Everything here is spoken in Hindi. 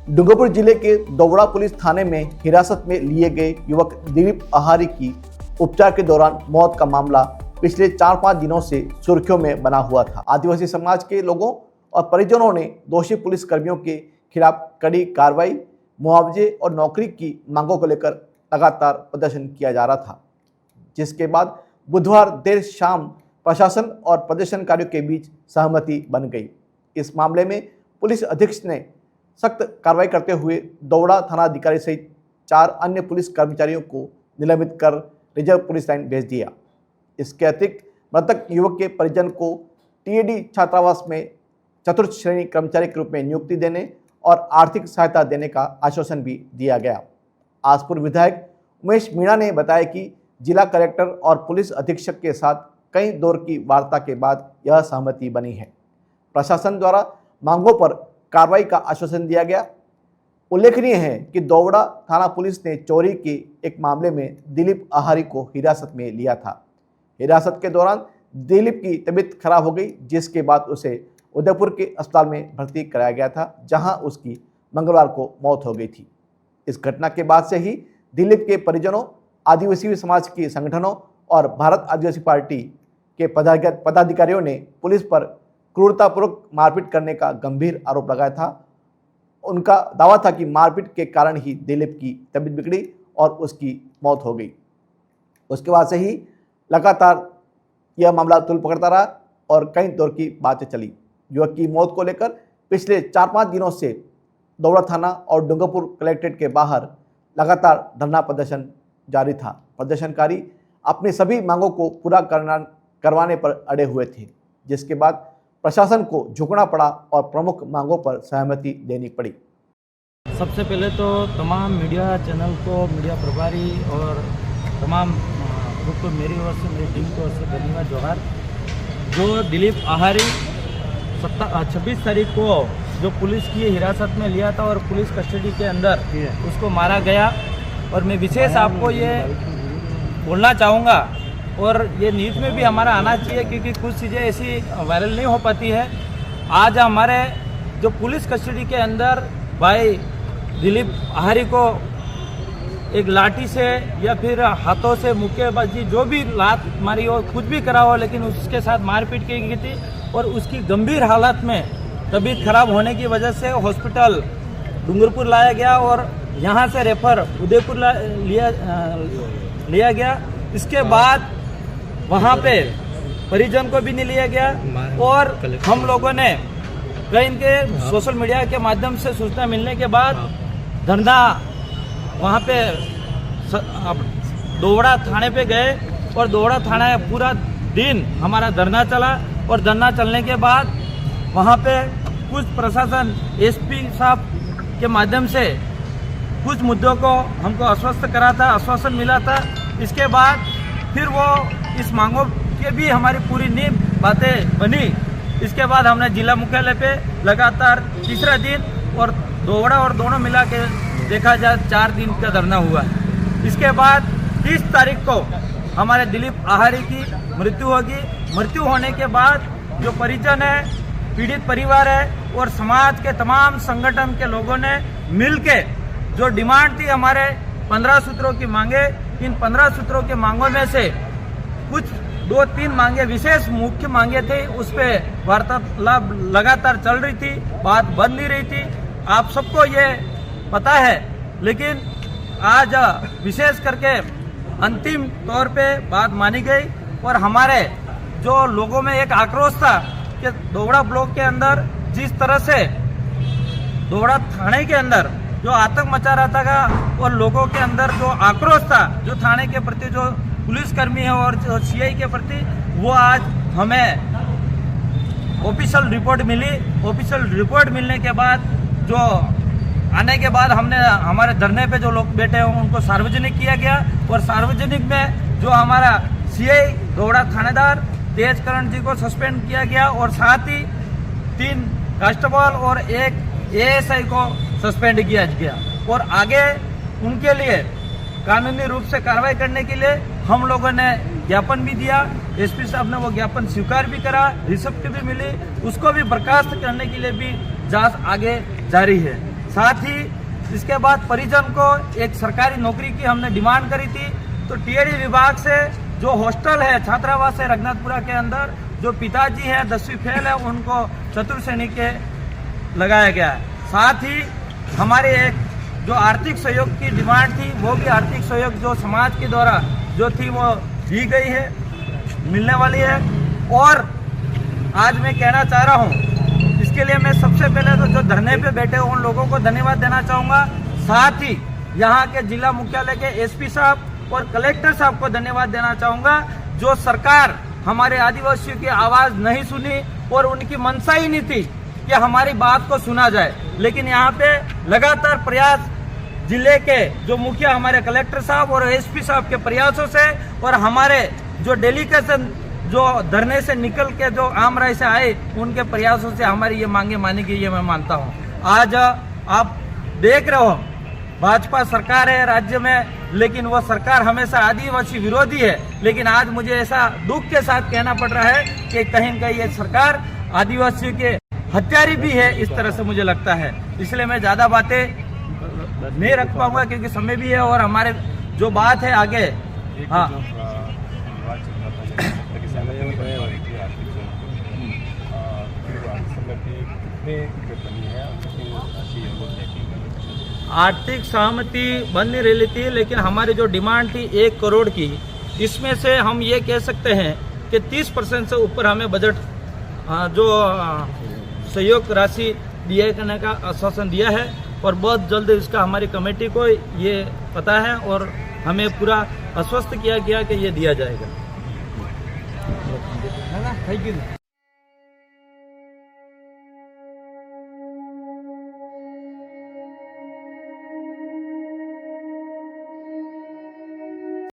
डूंगरपुर जिले के दोवड़ा पुलिस थाने में हिरासत में लिए गए युवक दिलीप आहारी की उपचार के दौरान मौत का मामला पिछले 4-5 दिनों से सुर्खियों में बना हुआ था। आदिवासी समाज के लोगों और परिजनों ने दोषी पुलिस कर्मियों के खिलाफ कड़ी कार्रवाई, मुआवजे और नौकरी की मांगों को लेकर लगातार प्रदर्शन किया जा रहा था, जिसके बाद बुधवार देर शाम प्रशासन और प्रदर्शनकारियों के बीच सहमति बन गई। इस मामले में पुलिस अधीक्षक ने सख्त कार्रवाई करते हुए दोवड़ा थानाधिकारी सहित 4 अन्य पुलिस कर्मचारियों को निलंबित कर रिजर्व पुलिस लाइन भेज दिया। इसके अतिरिक्त मृतक युवक के परिजन को टीएडी छात्रावास में चतुर्थ श्रेणी कर्मचारी के रूप में नियुक्ति देने और आर्थिक सहायता देने का आश्वासन भी दिया गया। आसपुर विधायक उमेश मीणा ने बताया कि जिला कलेक्टर और पुलिस अधीक्षक के साथ कई दौर की वार्ता के बाद यह सहमति बनी है। प्रशासन द्वारा मांगों पर कार्रवाई का आश्वासन दिया गया। उल्लेखनीय है कि दोवड़ा थाना पुलिस ने चोरी के एक मामले में दिलीप आहारी को हिरासत में लिया था। हिरासत के दौरान दिलीप की तबीयत खराब हो गई, जिसके बाद उसे उदयपुर के अस्पताल में भर्ती कराया गया था, जहां उसकी मंगलवार को मौत हो गई थी। इस घटना के बाद से ही दिलीप के परिजनों, आदिवासी समाज के संगठनों और भारत आदिवासी पार्टी के पदाधिकारियों ने पुलिस पर क्रूरतापूर्वक मारपीट करने का गंभीर आरोप लगाया था। उनका दावा था कि मारपीट के कारण ही दिलीप की तबीयत बिगड़ी और उसकी मौत हो गई। उसके बाद से ही लगातार यह मामला तूल पकड़ता रहा और कई दौर की बातें चली। युवक की मौत को लेकर पिछले 4-5 दिनों से दोवड़ा थाना और डूंगरपुर कलेक्ट्रेट के बाहर लगातार धरना प्रदर्शन जारी था। प्रदर्शनकारी अपनी सभी मांगों को पूरा करवाने पर अड़े हुए थे, जिसके बाद प्रशासन को झुकना पड़ा और प्रमुख मांगों पर सहमति देनी पड़ी। सबसे पहले तो तमाम मीडिया चैनल को, मीडिया प्रभारी और तमाम ग्रुप को मेरी ओर से, मेरी टीम की ओर से धन्यवाद जोहार। जो दिलीप आहारी 26 तारीख को जो पुलिस की हिरासत में लिया था और पुलिस कस्टडी के अंदर उसको मारा गया, और मैं विशेष आपको ये बोलना चाहूँगा और ये न्यूज़ में भी हमारा आना चाहिए, क्योंकि कुछ चीज़ें ऐसी वायरल नहीं हो पाती है। आज हमारे जो पुलिस कस्टडी के अंदर भाई दिलीप आहारी को एक लाठी से या फिर हाथों से मुक्केबाजी, जो भी लात मारी हो, कुछ भी करा हो, लेकिन उसके साथ मारपीट की गई थी और उसकी गंभीर हालत में तबीयत खराब होने की वजह से हॉस्पिटल डूंगरपुर लाया गया और यहाँ से रेफर उदयपुर लिया गया। इसके बाद वहाँ पे परिजन को भी नहीं लिया गया और हम लोगों ने कई इनके सोशल मीडिया के माध्यम से सूचना मिलने के बाद धरना वहाँ पे दोवड़ा थाने पे गए और दोवड़ा थाना पूरा दिन हमारा धरना चला। और धरना चलने के बाद वहाँ पे कुछ प्रशासन एसपी साहब के माध्यम से कुछ मुद्दों को हमको आश्वासन मिला था। इसके बाद फिर वो इस मांगों के भी हमारी पूरी नींव बातें बनी। इसके बाद हमने जिला मुख्यालय पे लगातार तीसरा दिन और दोवड़ा और दोनों मिला के देखा जाए 4 दिन का धरना हुआ। इसके बाद 30 तारीख को हमारे दिलीप आहारी की मृत्यु होगी। मृत्यु होने के बाद जो परिजन है, पीड़ित परिवार है और समाज के तमाम संगठन के लोगों ने मिलके जो डिमांड थी हमारे 15 सूत्रों की मांगे, इन 15 सूत्रों के मांगों में से कुछ 2-3 मांगे विशेष मुख्य मांगे थे, उस पर वार्तालाप लगातार चल रही थी, बात बन नहीं रही थी, आप सबको ये पता है। लेकिन आज विशेष करके अंतिम तौर पे बात मानी गई और हमारे जो लोगों में एक आक्रोश था कि दोवड़ा ब्लॉक के अंदर जिस तरह से दोवड़ा थाने के अंदर जो आतंक मचा रहा था और लोगों के अंदर जो आक्रोश था, जो थाने के प्रति, जो पुलिसकर्मी है और जो सीआई के प्रति, वो आज हमें ऑफिशियल रिपोर्ट मिली। ऑफिशियल रिपोर्ट मिलने के बाद जो आने के बाद हमने हमारे धरने पे जो लोग बैठे हैं उनको सार्वजनिक किया गया और सार्वजनिक में जो हमारा सीआई दोवड़ा थानेदार तेजकरण जी को सस्पेंड किया गया और साथ ही 3 कांस्टेबल और 1 एएसआई को सस्पेंड किया गया और आगे उनके लिए कानूनी रूप से कार्रवाई करने के लिए हम लोगों ने ज्ञापन भी दिया। एसपी साहब ने वो ज्ञापन स्वीकार भी करा, रिसिप्ट भी मिली, उसको भी बर्खास्त करने के लिए भी जांच आगे जारी है। साथ ही इसके बाद परिजन को एक सरकारी नौकरी की हमने डिमांड करी थी। तो टीएडी विभाग से जो हॉस्टल है, छात्रावास है रघुनाथपुरा के अंदर, जो पिताजी हैं 10वीं फेल है, उनको चतुर्थ श्रेणी के लगाया गया है। साथ ही हमारे एक जो आर्थिक सहयोग की डिमांड थी, वो भी आर्थिक सहयोग जो समाज के द्वारा जो थी वो दी गई है, मिलने वाली है। और आज मैं कहना चाह रहा हूँ, इसके लिए मैं सबसे पहले तो जो धरने पे बैठे उन लोगों को धन्यवाद देना चाहूँगा। साथ ही यहाँ के जिला मुख्यालय के एसपी साहब और कलेक्टर साहब को धन्यवाद देना चाहूँगा, जो सरकार हमारे आदिवासियों की आवाज़ नहीं सुनी और उनकी मंशा ही नहीं थी कि हमारी बात को सुना जाए। लेकिन यहाँ पे लगातार प्रयास जिले के जो मुखिया हमारे कलेक्टर साहब और एसपी साहब के प्रयासों से और हमारे जो डेलीगेशन जो धरने से निकल के जो आम राय से आए, उनके प्रयासों से हमारी ये मांगे मानी गई है, मैं मानता हूँ। आज आप देख रहे हो भाजपा सरकार है राज्य में, लेकिन वो सरकार हमेशा आदिवासी विरोधी है। लेकिन आज मुझे ऐसा दुख के साथ कहना पड़ रहा है कि कहीं न कहीं ये सरकार आदिवासियों के हत्यारी भी है, इस तरह से मुझे लगता है। इसलिए मैं ज़्यादा बातें नहीं रख पाऊंगा क्योंकि समय भी है और हमारे जो बात है आगे। हाँ, आर्थिक सहमति बन नहीं रही थी, लेकिन हमारी जो डिमांड थी 1 करोड़ की, इसमें से हम ये कह सकते हैं कि 30% से ऊपर हमें बजट जो सहयोग राशि दिए करने का आश्वासन दिया है और बहुत जल्द इसका हमारी कमेटी को ये पता है और हमें पूरा आश्वस्त किया गया कि ये दिया जाएगा। Thank you.